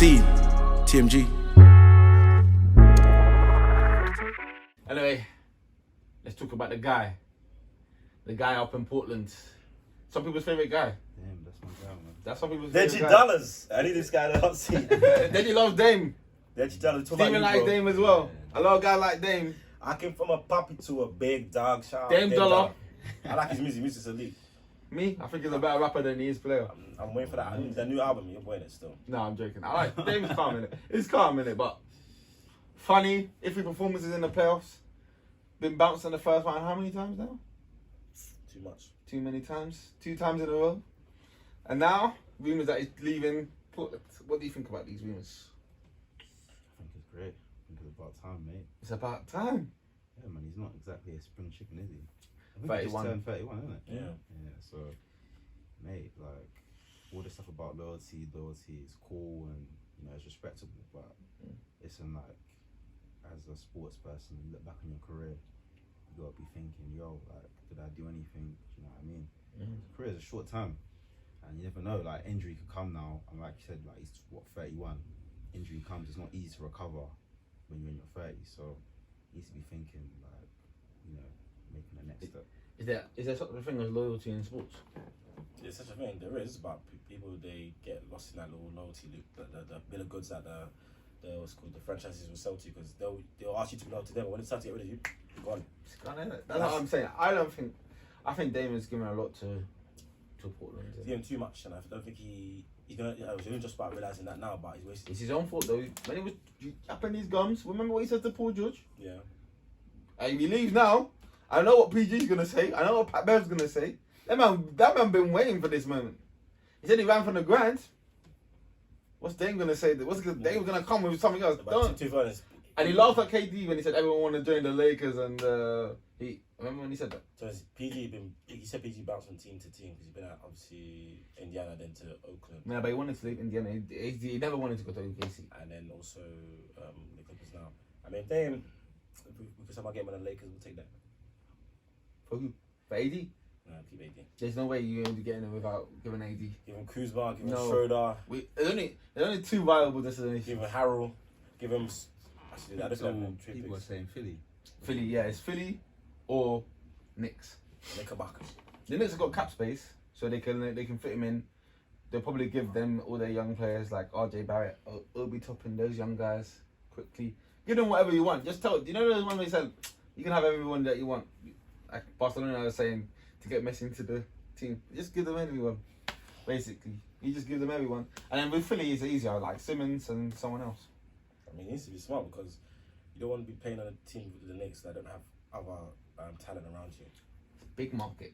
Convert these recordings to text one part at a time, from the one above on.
See you, TMG. Anyway, let's talk about the guy up in Portland. Some people's favorite guy. Damn, that's my guy, man. That's some people's favorite Deji guy. Dollars. I need this guy to hot seat. Deji loves Dame. Deji Dollars. Steven likes Dame as well. A lot of guys like Dame. I came from a puppy to a big dog. Shout out Dame Dollar. I like his music. Music's elite. Me, I think he's a better rapper than he is player. I'm waiting for that new album. You're playing it still. No, I'm joking. I like Dame's calm in it. It's calm in it, but funny, iffy performances in the playoffs. Been bounced in the first round how many times now? Too much. Too many times. 2 times in a row. And now, rumours that he's leaving Portland. What do you think about these rumours? I think it's great. I think it's about time, mate. It's about time. Yeah, man, he's not exactly a spring chicken, is he? I think 31. he just turned 31, isn't it? Yeah. Yeah, so, mate, like, all this stuff about loyalty is cool and, you know, it's respectable, but it's in, like, as a sports person, you look back on your career, you gotta be thinking, yo, like, did I do anything? Do you know what I mean? Career is a short time, and you never know, like, injury could come now, and like you said, like, he's, 31? Injury comes, it's not easy to recover when you're in your 30s, so he needs to be thinking, like, you know, making the next step. Is there such a thing as loyalty in sports? There's such a thing. There is, but people, they get lost in that little loyalty loop. The bill of goods that the what's called the franchises will sell to you, because they'll ask you to be loyal to them. When it's time to get rid of you, you're gone. It's gone, isn't it? That's what I'm saying. I think Damon's given a lot to Portland. He's giving too much, and I don't think he's gonna. I was only just about realizing that now, but he's wasting. It's his own fault though. When he was yapping his gums, remember what he said to Paul George? Yeah. And if he leaves now, I know what PG's gonna say. I know what Pat Bev's gonna say. That man been waiting for this moment. He said he ran from the grind. What's Dame gonna say? Dame gonna come with something else? Don't. And he laughed at KD when he said everyone want to join the Lakers, and he remember when he said that. So he said PG bounced from team to team because he's been at obviously Indiana, then to Oakland. Yeah, but he wanted to leave Indiana. He never wanted to go to OKC. And then also the Clippers now. I mean, Dame, if we could somehow get him on the Lakers, we'll take that. For who? For AD? No, keep AD. There's no way you're going to be getting him without giving AD. Give him Kuzma, give him No. Schroeder. There's only 2 viable destinations. Give him Harrell. Give him... Actually, I don't know. People are saying Philly. Philly, yeah. It's Philly or Knicks. Knickerbocker. The Knicks have got cap space, so they can fit him in. They'll probably give them all their young players like RJ Barrett, Obi Toppin, those young guys quickly. Give them whatever you want. Just tell. You know those ones they said you can have everyone that you want. Like Barcelona was saying to get Messi into the team. Just give them everyone. Basically, you just give them everyone. And then with Philly, it's easier, like Simmons and someone else. I mean, he needs to be smart because you don't want to be playing on a team with the Knicks that don't have other talent around you. Big market.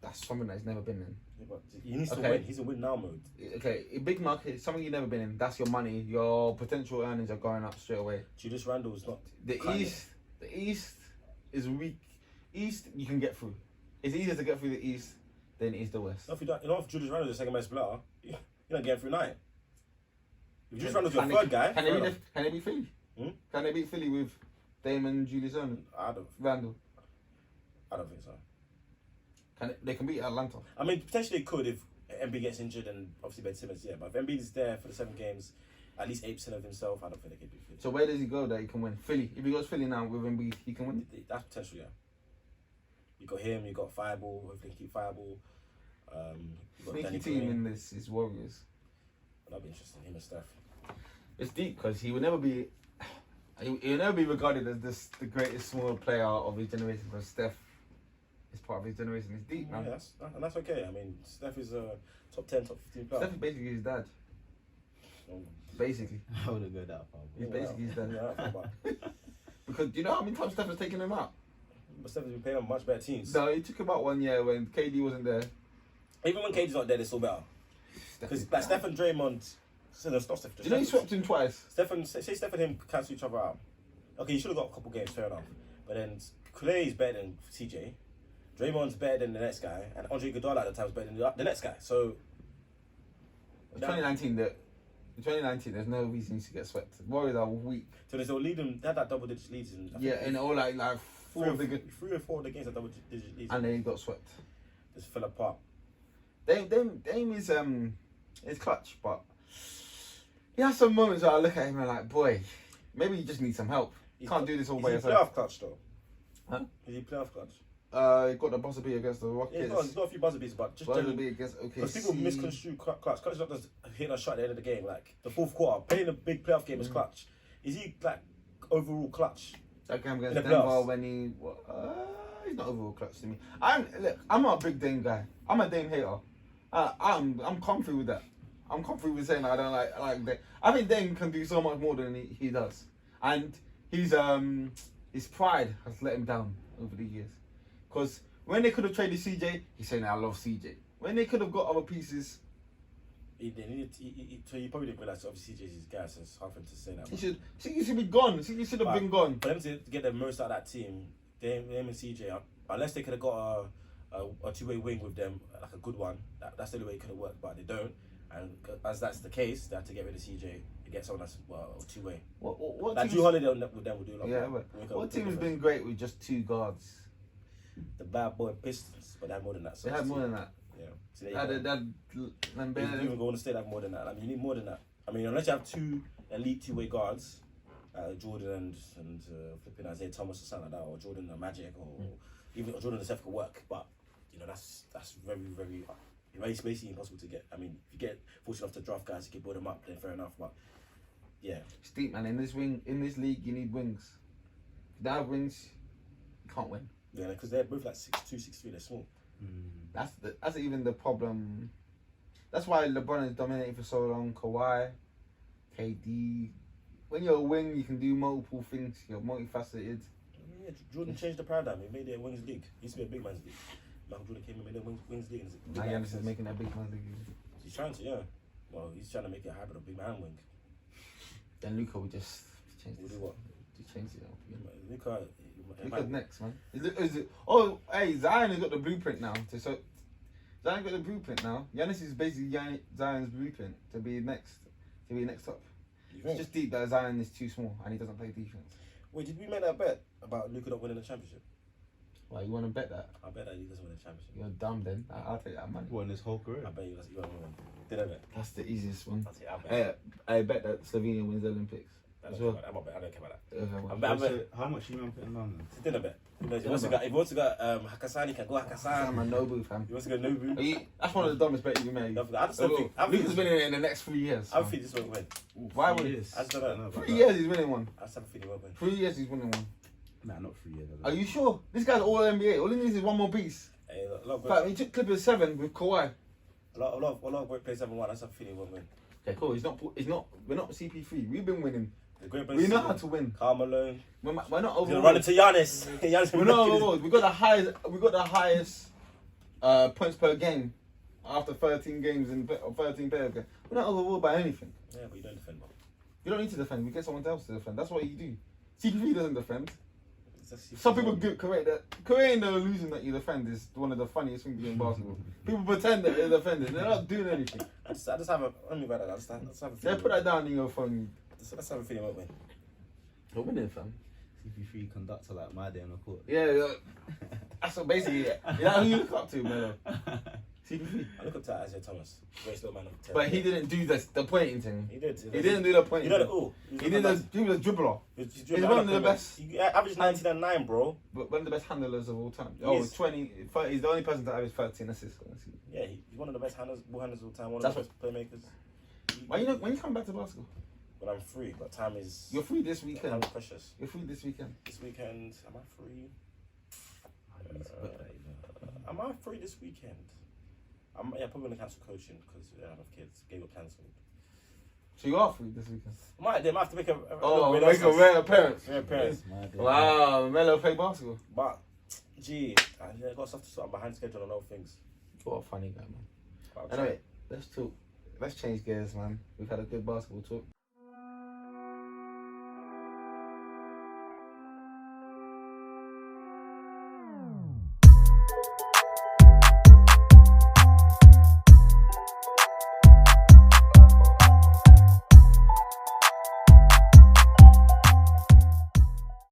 That's something that's never been in. Yeah, but he needs to win. He's in win now mode. Okay, a big market, something you've never been in. That's your money. Your potential earnings are going up straight away. Julius Randle's not. The East is weak. East you can get through. It's easier to get through the East than it is the West. If Julius Randle's the second best player, you're not getting through 9. If Julius Randle's your third guy, can they beat Philly? Can they beat Philly with Damon, Julius Randle? I don't think so. They can beat Atlanta. I mean, potentially they could if Embiid gets injured and obviously Ben Simmons, yeah. But if Embiid is there for the 7 games, at least 8% of himself, I don't think they can beat Philly. So where does he go that he can win? Philly. If he goes Philly now with Embiid, he can win? That's potential, yeah. You got him, you got Fireball, hopefully keep Fireball. You got Sneaky Danny team Green. in this is Warriors. That'll be interesting, him and Steph. It's deep because he will never be regarded as the greatest small player of his generation, because Steph is part of his generation. It's deep, man. Yeah, that's okay. I mean, Steph is a top 10, top 15 player. Steph is basically his dad. Basically. I wouldn't go that far. He's basically his dad. Yeah, Because do you know how many times Steph has taken him out? but Steph has been playing on much better teams. No, he took him out one year when KD wasn't there. Even when KD's not there, they're still better. Because like Steph and Draymond, so no, stop Steph. Do you know he swapped him twice? Steph and him cancel each other out. Okay, you should have got a couple games, fair enough. But then Clay is better than CJ. Draymond's better than the next guy, and Andre Iguodala at the time was better than the next guy. So In 2019, there's no reason he should get swept. Warriors are weak. So they still lead them. They had that double-digit leads in. In all like 4 of the good, 3 or 4 of the games are double-digit leads. and then he got swept. Just fell apart. Dame is clutch, but he has some moments where I look at him and I'm like, boy, maybe you just need some help. You can't do this all by Is he yourself. playoff clutch though? Huh? Is he playoff clutch? He got the buzzer beat against the Rockets. Yeah, he's got a few buzzer beats, but just Buzzer generally. beat against Because OKC. people misconstrue clutch. Clutch is not just hitting a shot at the end of the game. Like the fourth quarter, playing a big playoff game is clutch. Is he like overall clutch? That game In against the Denver playoffs. when he's not overall clutch to me. I'm not a big Dame guy. I'm a Dame hater. I'm comfy with that. I'm comfy with saying I don't like Dame. I think Dame can do so much more than he does, and his pride has let him down over the years. Because when they could have traded CJ, he's saying I love CJ. When they could have got other pieces, So you probably didn't realize obviously CJ's his guy, so it's hard for him to say that. he should be gone. He should have been gone. For them to get the most out of that team, them and CJ, unless they could have got a two-way wing with them, like a good one, that's the only way it could have worked, but they don't. And as that's the case, they had to get rid of CJ to get someone that's two-way. What Like teams- Drew Holiday with them would do a lot. Yeah, more. but what team has been great with just 2 guards? The bad boy Pistons, but they had more than that. So They had more than that. Yeah. So there you go. They Even Golden State have more than that. I mean, you need more than that. I mean, unless you have 2 elite two-way guards, Jordan and flipping Isaiah Thomas or something like that, or Jordan and Magic, or even Jordan and Steph could work. But you know, that's very, very. It's basically impossible to get. I mean, if you get fortunate enough to draft guys, you can build them up. Then fair enough. But yeah, It's deep, man. In this league, you need wings. If you don't have wings, you can't win. yeah, because they're both like 6'2", 6'3". They're small. That's even the problem. That's why LeBron is dominating for so long. Kawhi, KD. When you're a wing, you can do multiple things. You're multifaceted. Yeah, Jordan changed the paradigm. He made it a wings league. It used to be a big man's league. Michael Jordan came and made it a wings league. Now Giannis is making that big man league. He's trying to, yeah. Well, he's trying to make it a hybrid of big man and wing. Then Luka will just change We'll this. do what? Just change it up. Luka. Luka's next, man. Hey, Zion has got the blueprint now. Zion got the blueprint now. Giannis is basically Zion's blueprint to be next up. You It's think? just deep that Zion is too small and he doesn't play defense. Wait, did we make that bet about Luka not winning the championship? Why you want to bet that? I bet that he doesn't win the championship. You're dumb then. I'll take that money. What, in his whole career? I bet you won't win. Did I bet? That's the easiest one. That's it. I bet. Hey, I bet that Slovenia wins the Olympics. I as don't well. care about that. I don't care about that. Okay, well. I bet. How much you man put in London? It's a dinner bet. If he wants to go Hakkasan, he can go Hakkasan. I'm a Nobu fam. He wants to go Nobu. That's one of the dumbest bets you can make. I just don't think. I think Luka's winning it in the next 3 years. I think this won't win. Why would he? Years. I just don't know. 3 years he's winning one. I just have a feeling he won't win. 3 years he's winning one. Nah, not 3 years. Are you sure? This guy's all NBA. All he needs is one more piece. Hey, a lot In fact, he took Clippers 7 with Kawhi. a lot of great players haven't won. I just have a feeling he won't win. Okay, cool. We're not CP3. We've been winning. The great We players. know how to win. Karl Malone. We're not He's gonna overall. run into Giannis. Giannis We're not overall. We got the highest points per game after 13 games in 13 players. We're not overall by anything. Yeah, but you don't defend, bro. You don't need to defend. We get someone else to defend. That's what you do. CP3 doesn't defend. It's just- Some people creating the illusion that you defend is one of the funniest things in basketball. People pretend that they're defending. They're not doing anything. I just have a. Let me write that down. I just have a Yeah, feeling. put that down in your phone. Let's have a feeling he won't win. You're winning, fam. CP3 conductor like my day on the court. Yeah. That's what basically it. You know who you look up to, Melo? CP3. I look up to Isaiah Thomas. Great little man of 10. But he didn't do the pointing thing. He did. He didn't do the He pointing did it thing. all. He was a dribbler. He's one of the best. He averaged 19 and 9, bro. But one of the best handlers of all time. He Oh, is. 20. He's the only person to average 13 assists. Yeah, he's one of the best ball handlers of all time. One That's of the best playmakers. When you come back to basketball? When I'm free, but time is. You're free this Time's weekend. precious. You're free this weekend. This weekend, am I free? Am I free this weekend? I'm probably gonna cancel coaching because I have kids. Game got cancelled. So you are free this weekend. They might have to make a Make a rare appearance. rare appearance. My day. Wow, Melo play basketball. But gee, I got stuff to sort. I'm behind schedule on all things. What a funny guy, man. But I'll try. Anyway, let's talk. Let's change gears, man. We've had a good basketball talk.